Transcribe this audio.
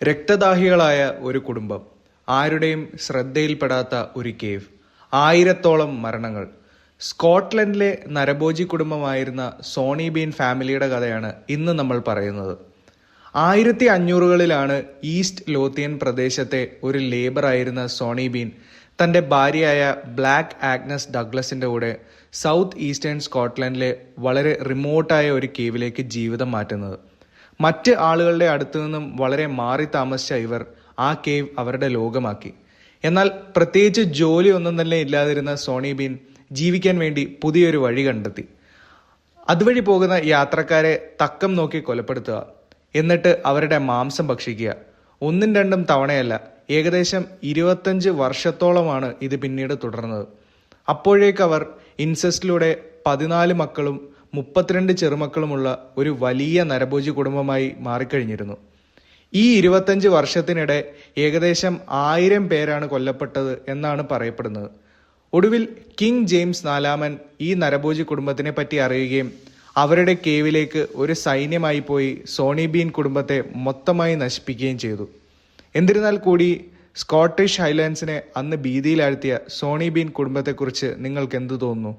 രക്തദാഹികളായ ഒരു കുടുംബം, ആരുടെയും ശ്രദ്ധയിൽപ്പെടാത്ത ഒരു കേവ്, 1000-ഓളം മരണങ്ങൾ. സ്കോട്ട്ലൻഡിലെ നരഭോജി കുടുംബമായിരുന്ന സോണി ബീൻ ഫാമിലിയുടെ കഥയാണ് ഇന്ന് നമ്മൾ പറയുന്നത്. 1500കളിലാണ് ഈസ്റ്റ് ലോത്തിയൻ പ്രദേശത്തെ ഒരു ലേബറായിരുന്ന സോണി ബീൻ തന്റെ ഭാര്യയായ ബ്ലാക്ക് ആഗ്നസ് ഡഗ്ലസിന്റെ കൂടെ സൗത്ത് ഈസ്റ്റേൺ സ്കോട്ട്ലൻഡിലെ വളരെ റിമോട്ടായ ഒരു കേവിലേക്ക് ജീവിതം മാറ്റുന്നത്. മറ്റ് ആളുകളുടെ അടുത്തു നിന്നും വളരെ മാറി താമസിച്ച ഇവർ ആ കേവ് അവരുടെ ലോകമാക്കി. എന്നാൽ പ്രത്യേകിച്ച് ജോലി ഒന്നും തന്നെ ഇല്ലാതിരുന്ന സോണി ബീൻ ജീവിക്കാൻ വേണ്ടി പുതിയൊരു വഴി കണ്ടെത്തി. അതുവഴി പോകുന്ന യാത്രക്കാരെ തക്കം നോക്കി കൊലപ്പെടുത്തുക, എന്നിട്ട് അവരുടെ മാംസം ഭക്ഷിക്കുക. 1-2 തവണയല്ല, ഏകദേശം 25 വർഷത്തോളമാണ് ഇത് പിന്നീട് തുടർന്നത്. അപ്പോഴേക്കവർ ഇൻസെസ്റ്റിലൂടെ 14 മക്കളും 32 ചെറുമക്കളുമുള്ള ഒരു വലിയ നരഭോജി കുടുംബമായി മാറിക്കഴിഞ്ഞിരുന്നു. ഈ 25 വർഷത്തിനിടെ ഏകദേശം 1000 പേരാണ് കൊല്ലപ്പെട്ടത് എന്നാണ് പറയപ്പെടുന്നത്. ഒടുവിൽ കിങ് ജെയിംസ് 4 ഈ നരഭോജി കുടുംബത്തിനെ പറ്റി അറിയുകയും അവരുടെ കേവിലേക്ക് ഒരു സൈന്യമായി പോയി സോണി ബീൻ കുടുംബത്തെ മൊത്തമായി നശിപ്പിക്കുകയും ചെയ്തു. എന്നിരുന്നാൽ കൂടി സ്കോട്ടിഷ് ഹൈലാൻഡ്സിനെ അന്ന് ഭീതിയിലാഴ്ത്തിയ സോണി ബീൻ കുടുംബത്തെക്കുറിച്ച് നിങ്ങൾക്ക് എന്തു തോന്നുന്നു?